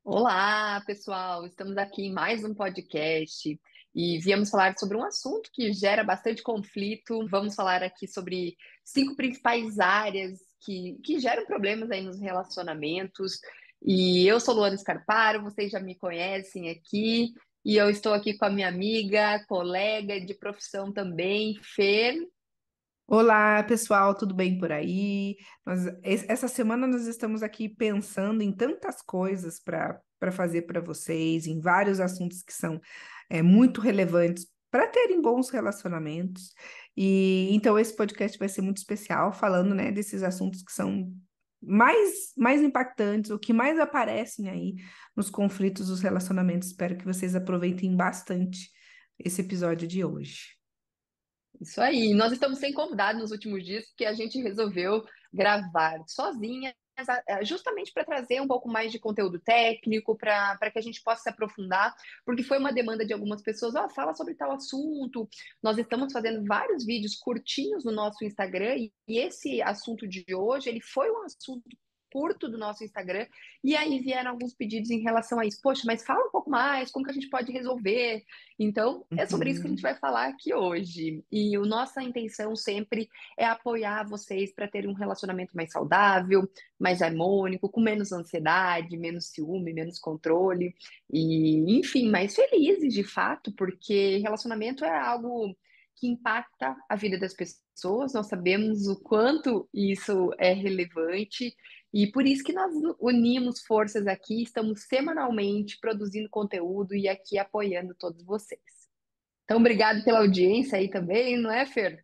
Olá, pessoal! Estamos aqui em mais um podcast e viemos falar sobre um assunto que gera bastante conflito. Vamos falar aqui sobre cinco principais áreas que geram problemas aí nos relacionamentos. E eu sou Luana Scarparo, vocês já me conhecem aqui, e eu estou aqui com a minha amiga, colega de profissão também, Fer. Olá, pessoal, tudo bem por aí? Essa semana nós estamos aqui pensando em tantas coisas para fazer para vocês, em vários assuntos que são muito relevantes para terem bons relacionamentos. E então esse podcast vai ser muito especial, falando, né, desses assuntos que são mais impactantes, o que mais aparecem aí nos conflitos dos relacionamentos. Espero que vocês aproveitem bastante esse episódio de hoje. Isso aí. Nós estamos sem convidado nos últimos dias porque a gente resolveu gravar sozinha, justamente para trazer um pouco mais de conteúdo técnico, para que a gente possa se aprofundar, porque foi uma demanda de algumas pessoas, ó, fala sobre tal assunto. Nós estamos fazendo vários vídeos curtinhos no nosso Instagram e esse assunto de hoje, ele foi um assunto curto do nosso Instagram, e aí vieram alguns pedidos em relação a isso. Poxa, mas fala um pouco mais, como que a gente pode resolver? Então, é sobre isso que a gente Uhum. vai falar aqui hoje. E a nossa intenção sempre é apoiar vocês para terem um relacionamento mais saudável, mais harmônico, com menos ansiedade, menos ciúme, menos controle e, enfim, mais felizes de fato, porque relacionamento é algo que impacta a vida das pessoas. Nós sabemos o quanto isso é relevante e por isso que nós unimos forças aqui, estamos semanalmente produzindo conteúdo e aqui apoiando todos vocês. Então, obrigado pela audiência aí também, não é, Fer?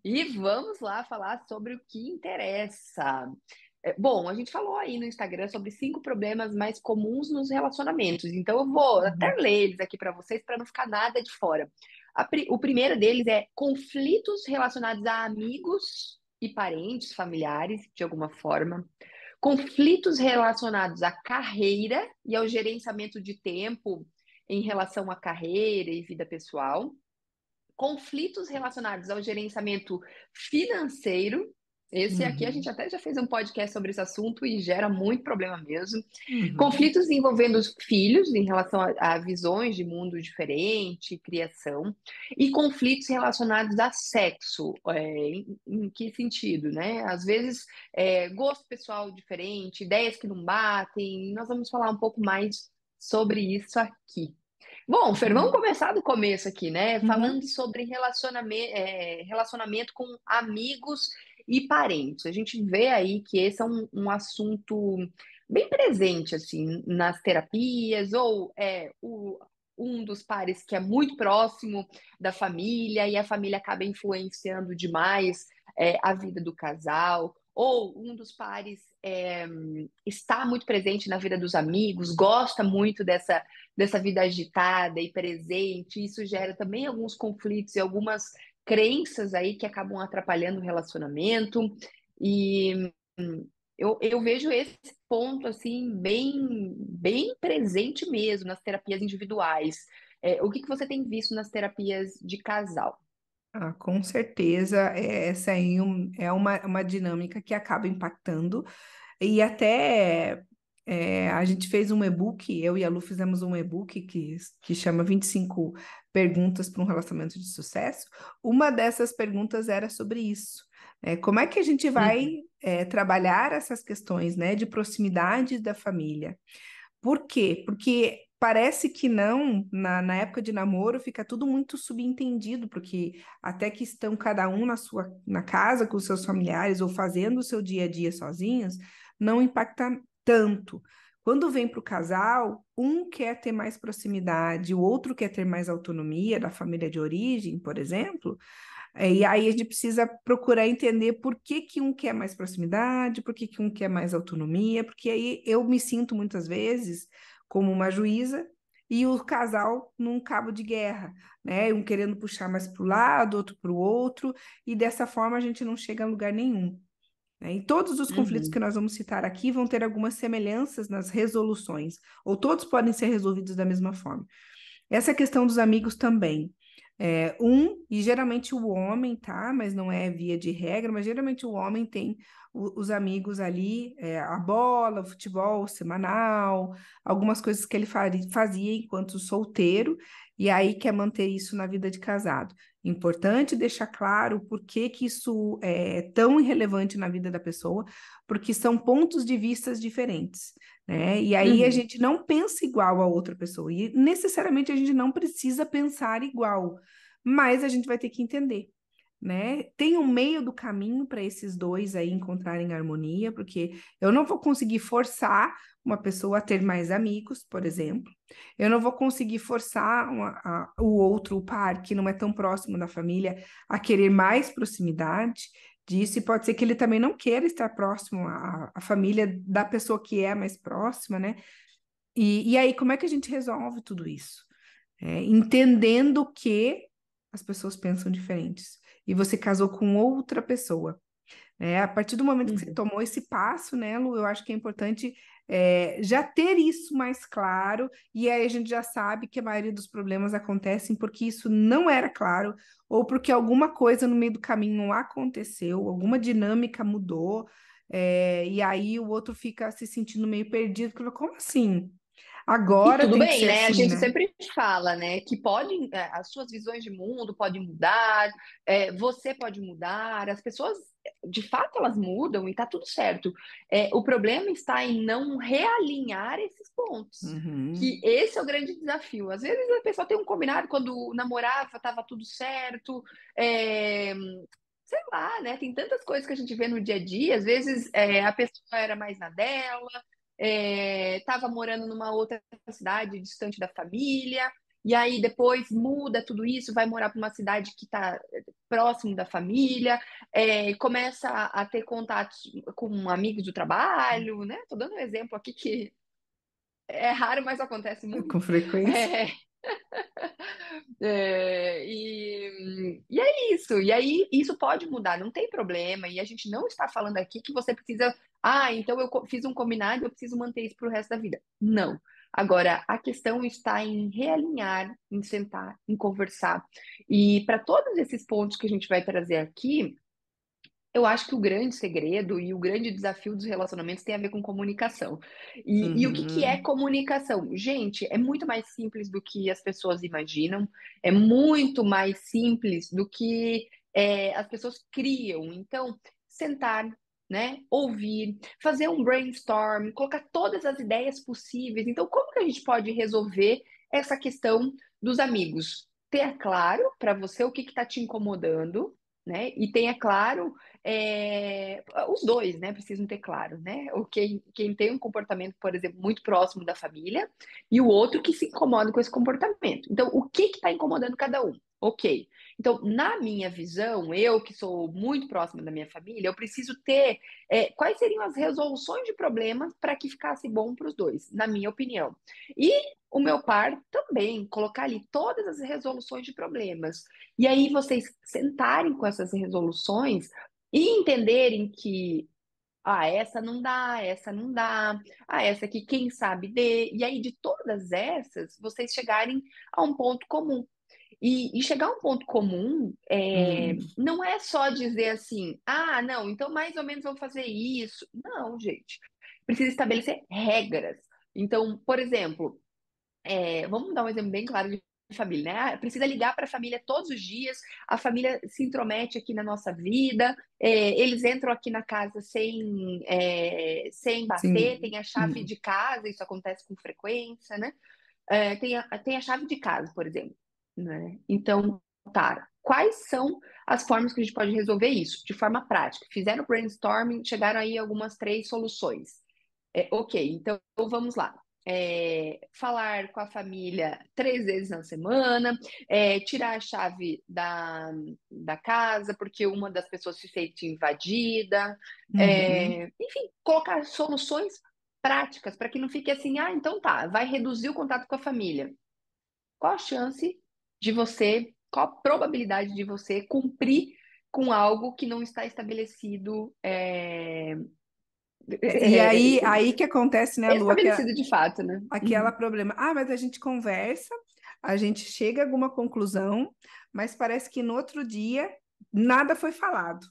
E vamos lá falar sobre o que interessa. Bom, a gente falou aí no Instagram sobre cinco problemas mais comuns nos relacionamentos. Então, eu vou até Uhum. ler eles aqui para vocês para não ficar nada de fora. O primeiro deles é conflitos relacionados a amigos e parentes, familiares, de alguma forma. Conflitos relacionados à carreira e ao gerenciamento de tempo em relação à carreira e vida pessoal. Conflitos relacionados ao gerenciamento financeiro. Esse aqui a gente Uhum. até já fez um podcast sobre esse assunto e gera muito problema mesmo. Uhum. Conflitos envolvendo os filhos em relação a visões de mundo diferente, criação, e conflitos relacionados a sexo. Em que sentido, né? Às vezes, gosto pessoal diferente, ideias que não batem. Nós vamos falar um pouco mais sobre isso aqui. Bom, Fer, vamos Uhum. começar do começo aqui, né? Falando Uhum. sobre relacionamento com amigos e parentes. A gente vê aí que esse é um assunto bem presente, assim, nas terapias, ou um dos pares que é muito próximo da família e a família acaba influenciando demais a vida do casal, ou um dos pares está muito presente na vida dos amigos, gosta muito dessa vida agitada e presente. Isso gera também alguns conflitos e algumas crenças aí que acabam atrapalhando o relacionamento. E eu vejo esse ponto assim bem presente mesmo nas terapias individuais. O que você tem visto nas terapias de casal? Ah, com certeza, essa aí é uma dinâmica que acaba impactando. E até a gente fez um e-book, eu e a Lu fizemos um e-book que chama 25 perguntas para um relacionamento de sucesso. Uma dessas perguntas era sobre isso. Como é que a gente vai Uhum. trabalhar essas questões, né, de proximidade da família? Por quê? Porque parece que não, na época de namoro, fica tudo muito subentendido, porque até que estão cada um na casa com os seus familiares ou fazendo o seu dia a dia sozinhos, não impacta tanto. Quando vem para o casal, um quer ter mais proximidade, o outro quer ter mais autonomia da família de origem, por exemplo. E aí a gente precisa procurar entender por que que um quer mais proximidade, por que que um quer mais autonomia, porque aí eu me sinto muitas vezes como uma juíza e o casal num cabo de guerra, né? Um querendo puxar mais para o lado, outro para o outro, e dessa forma a gente não chega a lugar nenhum, né? E todos os conflitos que Uhum. nós vamos citar aqui vão ter algumas semelhanças nas resoluções, ou todos podem ser resolvidos da mesma forma. Essa questão dos amigos também. E geralmente o homem, tá? Mas não é via de regra, mas geralmente o homem tem os amigos ali, a bola, o futebol semanal, algumas coisas que ele fazia enquanto solteiro, e aí quer manter isso na vida de casado. Importante deixar claro por que que isso é tão irrelevante na vida da pessoa, porque são pontos de vistas diferentes, né? E aí a Uhum. gente não pensa igual a outra pessoa, e necessariamente a gente não precisa pensar igual, mas a gente vai ter que entender, né? Tem um meio do caminho para esses dois aí encontrarem harmonia, porque eu não vou conseguir forçar uma pessoa a ter mais amigos, por exemplo. Eu não vou conseguir forçar o outro, o par, que não é tão próximo da família, a querer mais proximidade disso, e pode ser que ele também não queira estar próximo à família da pessoa que é mais próxima, né? E aí, como é que a gente resolve tudo isso? Entendendo que as pessoas pensam diferentes. E você casou com outra pessoa. A partir do momento que você Uhum. tomou esse passo, né, Lu, eu acho que é importante já ter isso mais claro, e aí a gente já sabe que a maioria dos problemas acontecem porque isso não era claro, ou porque alguma coisa no meio do caminho aconteceu, alguma dinâmica mudou, e aí o outro fica se sentindo meio perdido, porque, como assim? E Agora tudo tem que bem, ser né? A assim, gente né? sempre fala, né, que pode, as suas visões de mundo podem mudar, você pode mudar, as pessoas, de fato, elas mudam e tá tudo certo. O problema está em não realinhar esses pontos, que Uhum. esse é o grande desafio. Às vezes a pessoa tem um combinado quando namorava, estava tudo certo, é, sei lá, né? Tem tantas coisas que a gente vê no dia a dia. Às vezes a pessoa era mais na dela, estava morando numa outra cidade distante da família, e aí depois muda tudo isso, vai morar para uma cidade que está próximo da família, começa a ter contatos com amigos do trabalho, né? Tô dando um exemplo aqui que é raro, mas acontece Com muito. frequência. É, e é isso. E aí, isso pode mudar, não tem problema. E a gente não está falando aqui que você precisa. Ah, então eu fiz um combinado, eu preciso manter isso para o resto da vida. Não. Agora, a questão está em realinhar, em sentar, em conversar. E para todos esses pontos que a gente vai trazer aqui, eu acho que o grande segredo e o grande desafio dos relacionamentos tem a ver com comunicação. E o que que é Uhum. comunicação? Gente, é muito mais simples do que as pessoas imaginam, é muito mais simples do que as pessoas criam. Então, sentar, né, ouvir, fazer um brainstorm, colocar todas as ideias possíveis. Então, como que a gente pode resolver essa questão dos amigos? Ter claro para você o que está te incomodando, né? E tenha claro os dois, né, precisam ter claro, né? Quem tem um comportamento, por exemplo, muito próximo da família e o outro que se incomoda com esse comportamento. Então, o que está incomodando cada um? Ok. Então, na minha visão, eu que sou muito próxima da minha família, eu preciso ter quais seriam as resoluções de problemas para que ficasse bom para os dois, na minha opinião. E o meu par também, colocar ali todas as resoluções de problemas. E aí vocês sentarem com essas resoluções e entenderem que essa não dá, essa aqui quem sabe dê. E aí de todas essas, vocês chegarem a um ponto comum. E chegar a um ponto comum Hum. não é só dizer assim, não, então mais ou menos vamos fazer isso. Não, gente. Precisa estabelecer regras. Então, por exemplo, vamos dar um exemplo bem claro de família, né? Precisa ligar para a família todos os dias, a família se intromete aqui na nossa vida, eles entram aqui na casa sem bater, Sim. tem a chave de casa, isso acontece com frequência, né? Tem a chave de casa, por exemplo, né? Então, tá, quais são as formas que a gente pode resolver isso de forma prática? Fizeram brainstorming, chegaram aí algumas 3 soluções. Ok, então vamos lá. Falar com a família 3 vezes na semana, tirar a chave da casa porque uma das pessoas se sente invadida, Uhum. enfim, colocar soluções práticas para que não fique assim, então tá, vai reduzir o contato com a família. Qual a chance de você, qual a probabilidade de você cumprir com algo que não está estabelecido, E aí que acontece, né, Lu, estabelecido de fato, né? aquela Uhum. problema. Ah, mas a gente conversa, a gente chega a alguma conclusão, mas parece que no outro dia nada foi falado.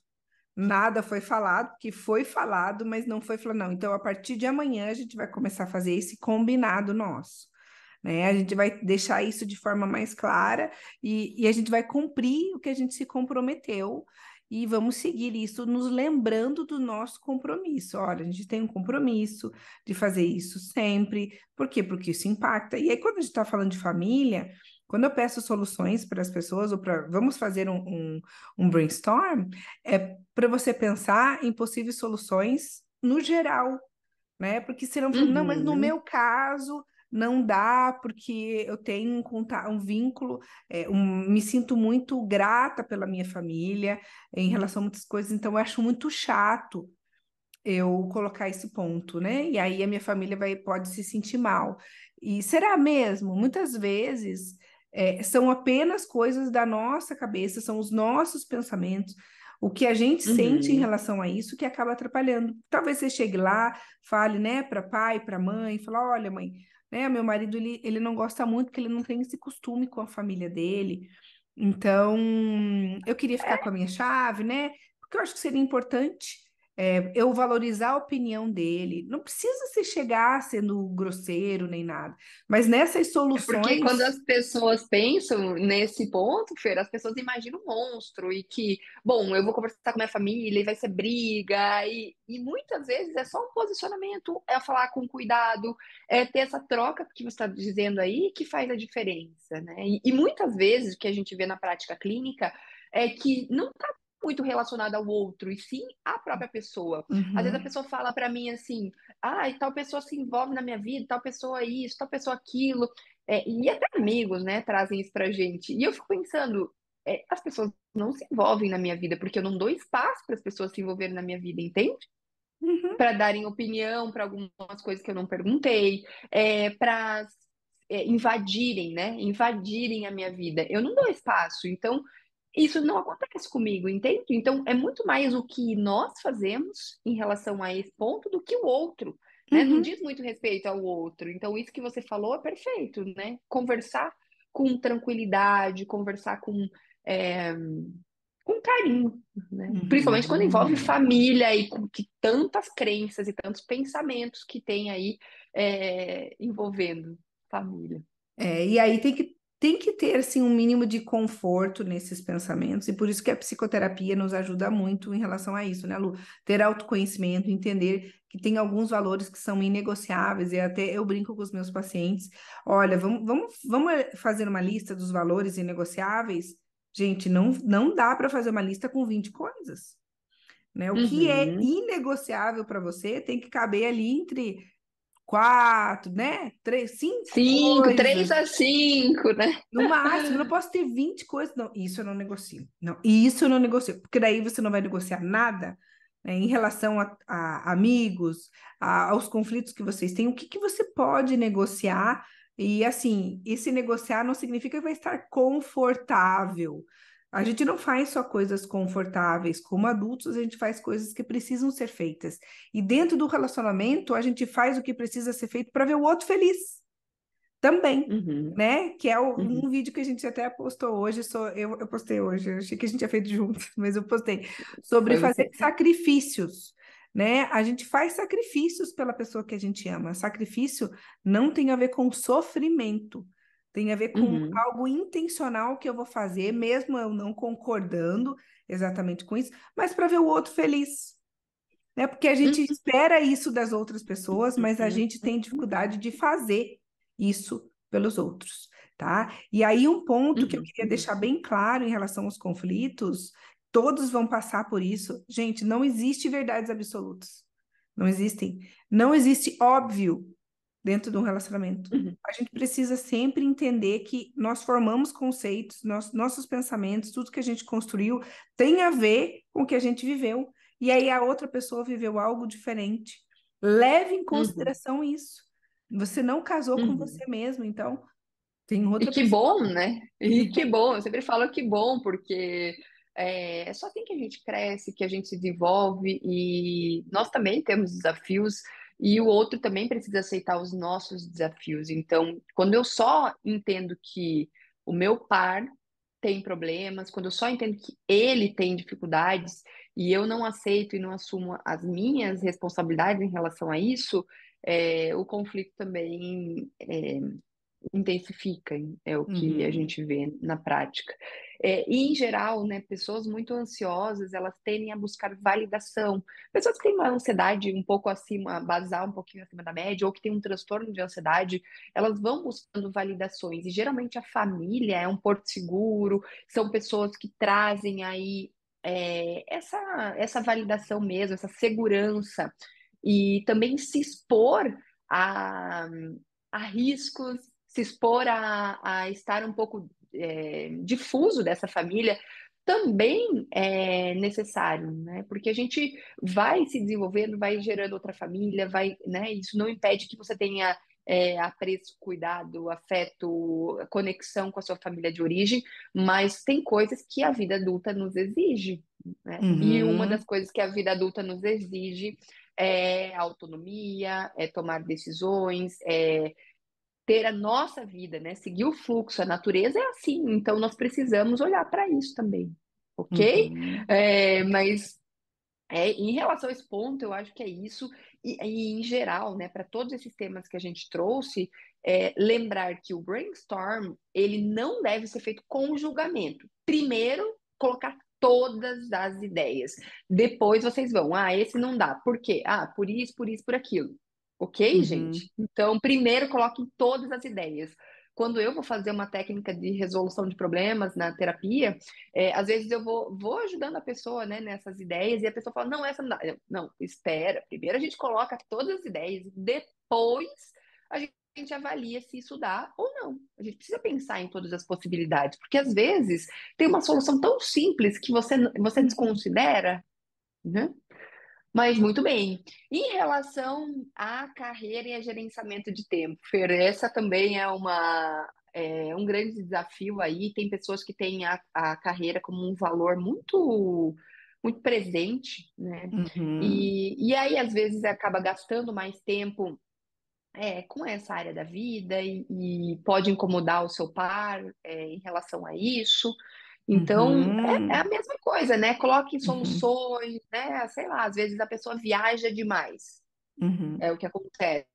Nada foi falado, porque foi falado, mas não foi falado, não. Então, a partir de amanhã, a gente vai começar a fazer esse combinado nosso, né? A gente vai deixar isso de forma mais clara e a gente vai cumprir o que a gente se comprometeu e vamos seguir isso, nos lembrando do nosso compromisso. Olha, a gente tem um compromisso de fazer isso sempre. Por quê? Porque isso impacta. E aí, quando a gente está falando de família, quando eu peço soluções para as pessoas, ou para vamos fazer um brainstorm, é para você pensar em possíveis soluções no geral, né? Porque senão, não, mas no Uhum, meu caso não dá, porque eu tenho um vínculo, me sinto muito grata pela minha família em relação a muitas coisas, então eu acho muito chato eu colocar esse ponto, né? E aí a minha família pode se sentir mal. E será mesmo? Muitas vezes são apenas coisas da nossa cabeça, são os nossos pensamentos, o que a gente sente em uhum. relação a isso que acaba atrapalhando. Talvez você chegue lá, fale, né, para pai, para mãe, fala, olha, mãe, né, meu marido ele não gosta muito porque ele não tem esse costume com a família dele. Então, eu queria ficar com a minha chave, né? Porque eu acho que seria importante eu valorizar a opinião dele. Não precisa se chegar sendo grosseiro nem nada, mas nessas É porque quando soluções. as pessoas pensam nesse ponto, Fer, as pessoas imaginam um monstro e que, bom, eu vou conversar com minha família e vai ser briga, e muitas vezes é só um posicionamento, é falar com cuidado, é ter essa troca que você está dizendo aí que faz a diferença, né? E muitas vezes o que a gente vê na prática clínica é que não está muito relacionado ao outro, e sim à própria pessoa. Às vezes a Uhum, pessoa fala para mim assim, ah, e tal pessoa se envolve na minha vida, tal pessoa isso, tal pessoa aquilo. E até amigos, né, trazem isso pra gente. E eu fico pensando, as pessoas não se envolvem na minha vida, porque eu não dou espaço para as pessoas se envolverem na minha vida, entende? uhum, Para darem opinião para algumas coisas que eu não perguntei, para invadirem, né? Invadirem a minha vida. Eu não dou espaço, então isso não acontece comigo, entende? Então é muito mais o que nós fazemos em relação a esse ponto do que o outro, né? Não uhum. diz muito respeito ao outro. Então isso que você falou é perfeito, né? Conversar com tranquilidade, conversar é, com carinho, né? Principalmente quando envolve Uhum. família e com que tantas crenças e tantos pensamentos que tem aí envolvendo família. E aí tem que ter assim, um mínimo de conforto nesses pensamentos, e por isso que a psicoterapia nos ajuda muito em relação a isso, né, Lu? Ter autoconhecimento, entender que tem alguns valores que são inegociáveis, e até eu brinco com os meus pacientes: olha, vamos fazer uma lista dos valores inegociáveis? Gente, não dá para fazer uma lista com 20 coisas, né? O que é Uhum. inegociável para você tem que caber ali entre quatro, né? Três, cinco Cinco, três coisas. a cinco, né? No máximo, eu não posso ter 20 coisas. Não, isso eu não negocio. Não, isso eu não negocio. Porque daí você não vai negociar nada, né, em relação a amigos, aos conflitos que vocês têm. O que que você pode negociar? E assim, esse negociar não significa que vai estar confortável. A gente não faz só coisas confortáveis. Como adultos, a gente faz coisas que precisam ser feitas. E dentro do relacionamento, a gente faz o que precisa ser feito para ver o outro feliz também, Uhum. né? Que é Uhum. um vídeo que a gente até postou hoje, eu postei hoje, eu achei que a gente tinha feito juntos, mas eu postei, sobre Foi fazer você. sacrifícios, né? A gente faz sacrifícios pela pessoa que a gente ama. Sacrifício não tem a ver com sofrimento, tem a ver com Uhum. algo intencional que eu vou fazer, mesmo eu não concordando exatamente com isso, mas para ver o outro feliz. Né? Porque a gente espera isso das outras pessoas, mas a Uhum. gente tem dificuldade de fazer isso pelos outros, tá? E aí um ponto que eu Uhum. queria Uhum. deixar bem claro em relação aos conflitos, todos vão passar por isso. Gente, não existe verdades absolutas. Não existem. Não existe óbvio dentro de um relacionamento. Uhum. A gente precisa sempre entender que nós formamos conceitos, nossos pensamentos, tudo que a gente construiu tem a ver com o que a gente viveu. E aí a outra pessoa viveu algo diferente. Leve em Uhum. consideração isso. Você não casou com Uhum. você mesmo, então tem E outra que pessoa. bom, né? E que bom, eu sempre falo que bom, porque é só assim que a gente cresce, que a gente se desenvolve, e nós também temos desafios, e o outro também precisa aceitar os nossos desafios. Então, quando eu só entendo que o meu par tem problemas, quando eu só entendo que ele tem dificuldades e eu não aceito e não assumo as minhas responsabilidades em relação a isso, o conflito também intensifica, é o que a Uhum, gente vê na prática. E, em geral, né, pessoas muito ansiosas, elas tendem a buscar validação. Pessoas que têm uma ansiedade um pouco acima, basal um pouquinho acima da média, ou que têm um transtorno de ansiedade, elas vão buscando validações. E, geralmente, a família é um porto seguro, são pessoas que trazem aí essa validação mesmo, essa segurança. E também se expor a a riscos, se expor a estar um pouco difuso dessa família, também é necessário, né? Porque a gente vai se desenvolvendo, vai gerando outra família, vai, né? Isso não impede que você tenha apreço, cuidado, afeto, conexão com a sua família de origem, mas tem coisas que a vida adulta nos exige, né? E uma das uhum, coisas que a vida adulta nos exige é autonomia, é tomar decisões, ter a nossa vida, né? Seguir o fluxo, a natureza é assim, então nós precisamos olhar para isso também, ok? uhum, Mas em relação a esse ponto, eu acho que é isso, e em geral, né, para todos esses temas que a gente trouxe, lembrar que o brainstorm ele não deve ser feito com julgamento. Primeiro, colocar todas as ideias. Depois vocês vão, esse não dá. Por quê? Por isso, por isso, por aquilo. Ok, uhum, gente? Então, primeiro coloquem todas as ideias. Quando eu vou fazer uma técnica de resolução de problemas na terapia, às vezes eu vou ajudando a pessoa, né, nessas ideias, e a pessoa fala, não, essa não dá. Não, espera. Primeiro a gente coloca todas as ideias, depois a gente avalia se isso dá ou não. A gente precisa pensar em todas as possibilidades, porque às vezes tem uma solução tão simples que você uhum. desconsidera, né? Mas muito bem. Em relação à carreira e a gerenciamento de tempo, Fer, essa também um grande desafio aí. Tem pessoas que têm a carreira como um valor muito, muito presente, né? Uhum, E aí, às vezes, acaba gastando mais tempo com essa área da vida e pode incomodar o seu par em relação a isso. Então, é a uhum, mesma coisa, né? Coloque uhum, soluções, né? Sei lá, às vezes a pessoa viaja demais. uhum, É o que acontece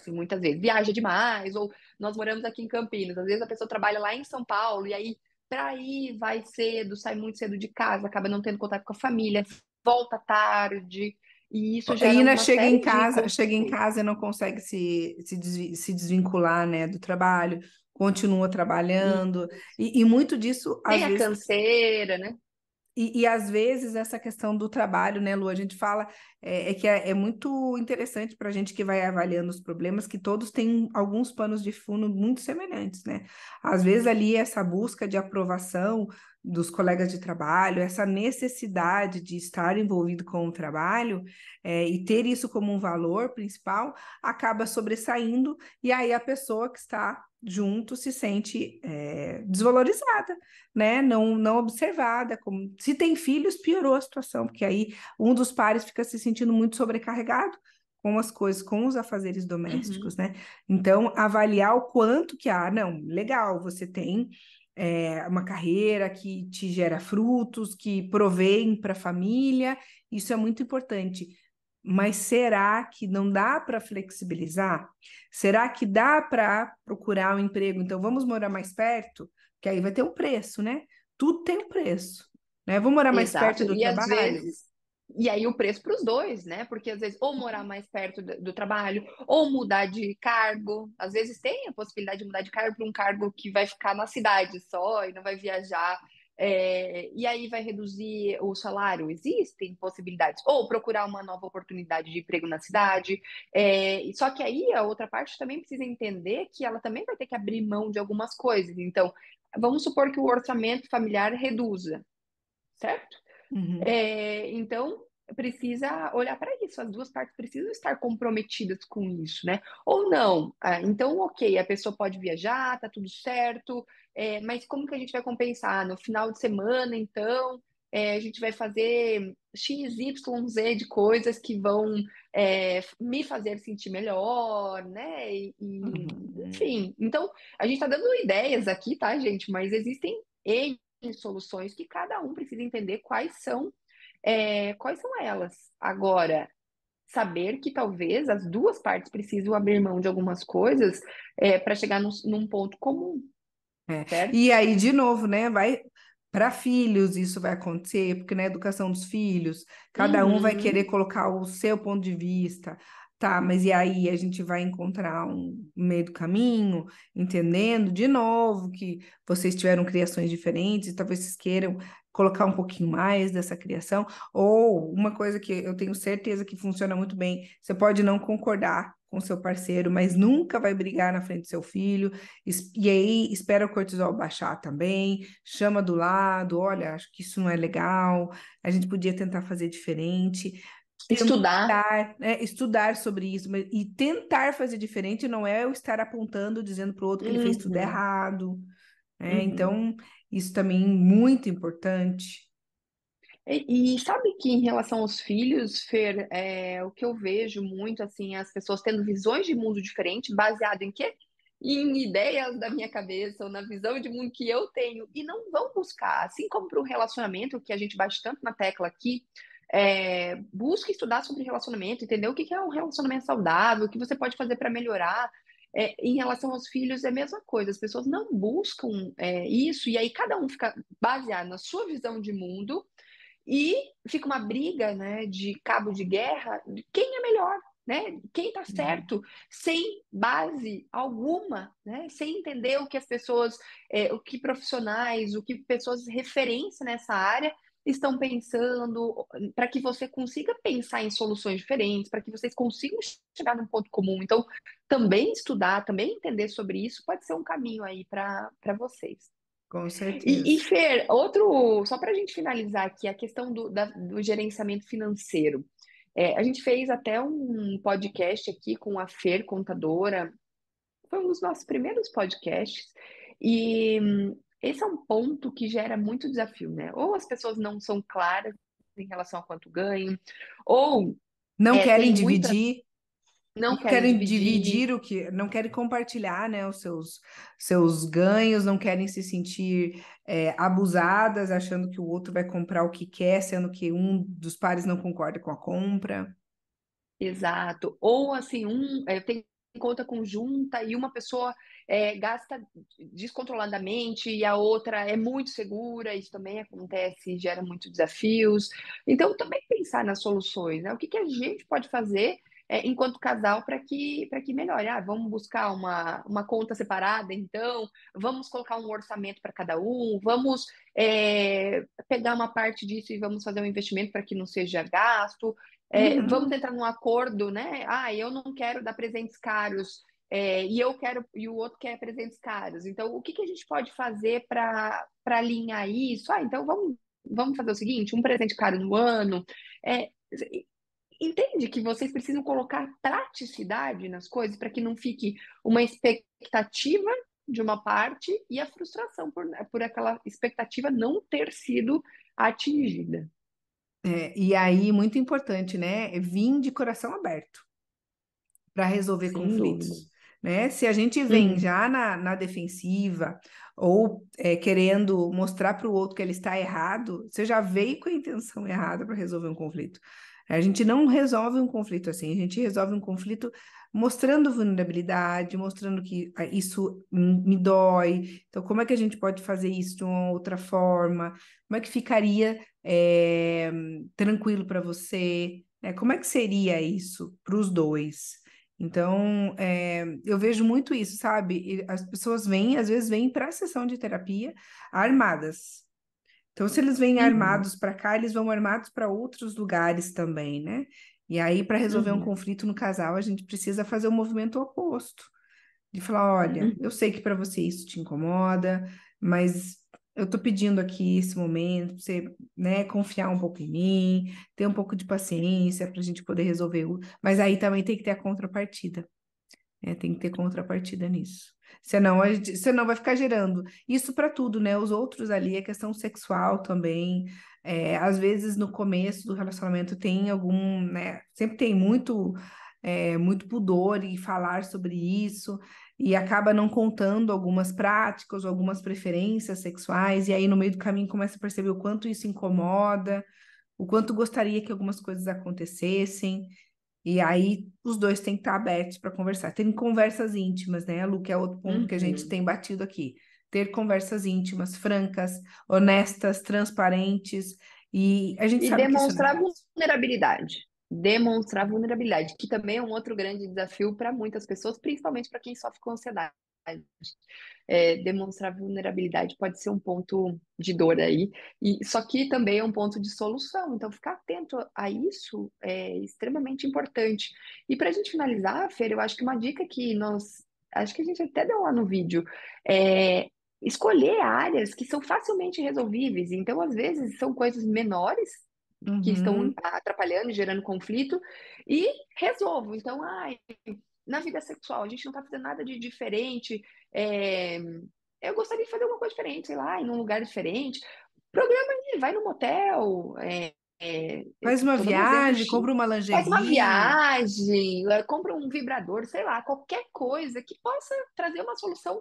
muitas vezes. Viaja demais, ou nós moramos aqui em Campinas. Às vezes a pessoa trabalha lá em São Paulo, e aí, para ir, vai cedo, sai muito cedo de casa, acaba não tendo contato com a família, volta tarde, e isso A gera Ina uma série de chega em consequências. casa e não consegue se desvincular, né, do trabalho, continua trabalhando, e muito disso, Tem às a vezes, canseira, né? e às vezes essa questão do trabalho, né, Lu, a gente fala, é muito interessante para a gente que vai avaliando os problemas, que todos têm alguns panos de fundo muito semelhantes, né? Às vezes ali essa busca de aprovação dos colegas de trabalho, essa necessidade de estar envolvido com o trabalho, e ter isso como um valor principal, acaba sobressaindo, e aí a pessoa que está junto se sente, desvalorizada, né? Não observada. Como... Se tem filhos, piorou a situação, porque aí um dos pares fica se sentindo muito sobrecarregado com as coisas, com os afazeres domésticos, Uhum. né? Então, avaliar o quanto que não, legal, você tem uma carreira que te gera frutos, que provém para a família, isso é muito importante. Mas será que não dá para flexibilizar? Será que dá para procurar um emprego? Então, vamos morar mais perto? Que aí vai ter um preço, né? Tudo tem um preço, né? Vou morar mais perto Exato. do E às trabalho? vezes, e aí o preço para os dois, né? Porque às vezes ou morar mais perto do trabalho, ou mudar de cargo. Às vezes tem a possibilidade de mudar de cargo para um cargo que vai ficar na cidade só e não vai viajar. E aí vai reduzir o salário. Existem possibilidades. Ou procurar uma nova oportunidade de emprego na cidade. Só que aí a outra parte também precisa entender que ela também vai ter que abrir mão de algumas coisas. Então, vamos supor que o orçamento familiar reduza, certo? Uhum, Então, precisa olhar para isso, as duas partes precisam estar comprometidas com isso, né? Ou não. Então, ok, a pessoa pode viajar, tá tudo certo, mas como que a gente vai compensar? No final de semana, então? a gente vai fazer X, Y, Z de coisas que vão me fazer sentir melhor, né? Uhum. Enfim, então a gente está dando ideias aqui, tá, gente? Mas existem N soluções que cada um precisa entender quais são elas. Agora, saber que talvez as duas partes precisam abrir mão de algumas coisas para chegar num ponto comum, É. certo? E aí, de novo, né? Vai para filhos, isso vai acontecer, porque na educação dos filhos, cada um vai querer Uhum. colocar o seu ponto de vista. Tá, mas e aí a gente vai encontrar um meio do caminho, entendendo de novo que vocês tiveram criações diferentes, e talvez vocês queiram colocar um pouquinho mais dessa criação, ou uma coisa que eu tenho certeza que funciona muito bem, você pode não concordar com seu parceiro, mas nunca vai brigar na frente do seu filho, e aí espera o cortisol baixar também, chama do lado, olha, acho que isso não é legal, a gente podia tentar fazer diferente, Estudar. tentar, né, estudar sobre isso, e tentar fazer diferente não é eu estar apontando, dizendo para o outro que ele fez tudo Uhum. errado, né? Uhum. Então, isso também é muito importante. E sabe que em relação aos filhos, Fer, o que eu vejo muito, assim, as pessoas tendo visões de mundo diferentes, baseado em quê? Em ideias da minha cabeça, ou na visão de mundo que eu tenho, e não vão buscar, assim como para o relacionamento, que a gente bate tanto na tecla aqui, busca estudar sobre relacionamento, entender o que é um relacionamento saudável, o que você pode fazer para melhorar. Em relação aos filhos, é a mesma coisa, as pessoas não buscam isso, e aí cada um fica baseado na sua visão de mundo e fica uma briga, né, de cabo de guerra, de quem é melhor, né? Quem está Uhum. certo, sem base alguma, né? Sem entender o que as pessoas, o que profissionais, o que pessoas de referência nessa área estão pensando, para que você consiga pensar em soluções diferentes, para que vocês consigam chegar num ponto comum. Então, também estudar, também entender sobre isso pode ser um caminho aí para vocês. Com E certeza. Fer, só para a gente finalizar aqui, a questão do gerenciamento financeiro. A gente fez até um podcast aqui com a Fer, contadora, foi um dos nossos primeiros podcasts, e esse é um ponto que gera muito desafio, né? Ou as pessoas não são claras em relação a quanto ganham, ou Não querem tem muita, dividir, não não querem querem dividir. dividir não querem compartilhar, né, os seus ganhos, não querem se sentir abusadas, achando que o outro vai comprar o que quer, sendo que um dos pares não concorda com a compra. Exato. Ou assim, tem conta conjunta e uma pessoa gasta descontroladamente e a outra é muito segura, isso também acontece e gera muitos desafios. Então, também pensar nas soluções, né? O que que a gente pode fazer enquanto casal para que melhore? Ah, vamos buscar uma conta separada, então, vamos colocar um orçamento para cada um, vamos pegar uma parte disso e vamos fazer um investimento para que não seja gasto. Vamos Uhum. entrar num acordo, né? Ah, eu não quero dar presentes caros, e eu quero, e o outro quer presentes caros. Então, o que que a gente pode fazer para alinhar isso? Ah, então vamos fazer o seguinte: um presente caro no ano. É, entende que vocês precisam colocar praticidade nas coisas para que não fique uma expectativa de uma parte e a frustração por aquela expectativa não ter sido atingida. E aí, muito importante, né? Vir de coração aberto para resolver Sem dúvida. conflitos, né? Se a gente vem Uhum. já na defensiva ou querendo mostrar para o outro que ele está errado, você já veio com a intenção errada para resolver um conflito. A gente não resolve um conflito assim, a gente resolve um conflito mostrando vulnerabilidade, mostrando que isso me dói. Então, como é que a gente pode fazer isso de uma outra forma? Como é que ficaria tranquilo para você? Como é que seria isso para os dois? Então, eu vejo muito isso, sabe? E as pessoas vêm, às vezes, vêm para a sessão de terapia armadas. Então, se eles vêm Uhum. armados para cá, eles vão armados para outros lugares também, né? E aí, para resolver um Uhum. conflito no casal, a gente precisa fazer o movimento oposto de falar, olha, Uhum. eu sei que para você isso te incomoda, mas eu tô pedindo aqui esse momento pra você, né, confiar um pouco em mim, ter um pouco de paciência para a gente poder resolver mas aí também tem que ter a contrapartida, né? Tem que ter contrapartida nisso. Senão vai ficar gerando isso para tudo, né? Os outros ali, a questão sexual também, Às vezes no começo do relacionamento tem algum, né? Sempre tem muito pudor em falar sobre isso, e acaba não contando algumas práticas, algumas preferências sexuais, e aí no meio do caminho começa a perceber o quanto isso incomoda, o quanto gostaria que algumas coisas acontecessem. E aí os dois têm que estar abertos para conversar. Tem conversas íntimas, né, Lu, que é outro ponto que a gente Uhum. tem batido aqui. Ter conversas íntimas, francas, honestas, transparentes. E a gente E sabe que isso não é demonstrar fácil. vulnerabilidade. Demonstrar vulnerabilidade, que também é um outro grande desafio para muitas pessoas, principalmente para quem sofre com ansiedade. Demonstrar vulnerabilidade pode ser um ponto de dor aí, e só que também é um ponto de solução. Então, ficar atento a isso é extremamente importante. E para a gente finalizar, Fer, eu acho que uma dica que acho que a gente até deu lá no vídeo, é escolher áreas que são facilmente resolvíveis. Então, às vezes, são coisas menores que estão Uhum. atrapalhando e gerando conflito, e resolvo. Então, na vida sexual, a gente não está fazendo nada de diferente. é, eu gostaria de fazer alguma coisa diferente, sei lá, ir num lugar diferente. Programa aí, vai no motel. Faz uma Tô dando um exemplo viagem, X. compra uma Faz uma lingerie. viagem, compra um vibrador, sei lá, qualquer coisa que possa trazer uma solução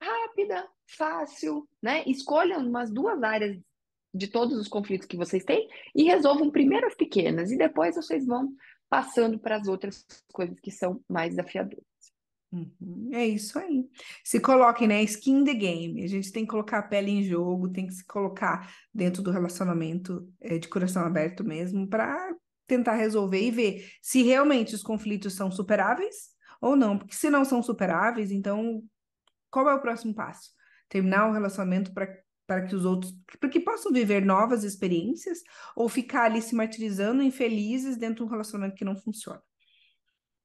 rápida, fácil, né? Escolham umas duas áreas de todos os conflitos que vocês têm e resolvam primeiro as pequenas e depois vocês vão passando para as outras coisas que são mais desafiadoras. Uhum, é isso aí. Se coloquem, né? Skin in the game. A gente tem que colocar a pele em jogo, tem que se colocar dentro do relacionamento, de coração aberto mesmo, para tentar resolver e ver se realmente os conflitos são superáveis ou não. Porque se não são superáveis, então qual é o próximo passo? Terminar o relacionamento para que os outros, para que possam viver novas experiências ou ficar ali se martirizando, infelizes dentro de um relacionamento que não funciona.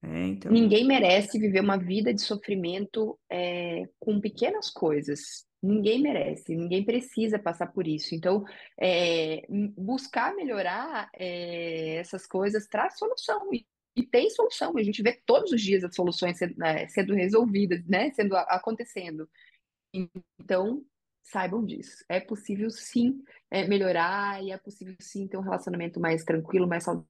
Então. Ninguém merece viver uma vida de sofrimento com pequenas coisas. Ninguém merece, ninguém precisa passar por isso. Então, buscar melhorar essas coisas traz solução. E tem solução. A gente vê todos os dias as soluções sendo resolvidas, né? Acontecendo. Então, saibam disso. É possível sim melhorar e é possível sim ter um relacionamento mais tranquilo, mais saudável,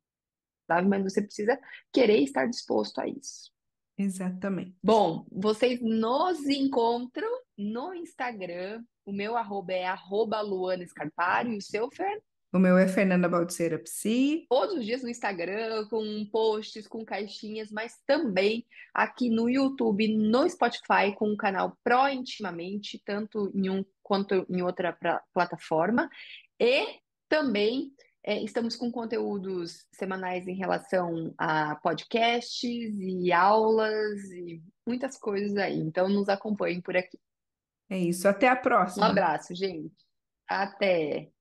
mas você precisa querer estar disposto a isso. Exatamente. Bom, vocês nos encontram no Instagram. O meu arroba é arroba Luana Scarparo e o seu, Fer? O meu é Fernanda Baldiceira Psi. Todos os dias no Instagram, com posts, com caixinhas, mas também aqui no YouTube, no Spotify, com o canal Pro Intimamente, tanto em um quanto em outra plataforma. E também estamos com conteúdos semanais em relação a podcasts e aulas e muitas coisas aí. Então, nos acompanhem por aqui. É isso. Até a Um próxima. abraço, gente. Até!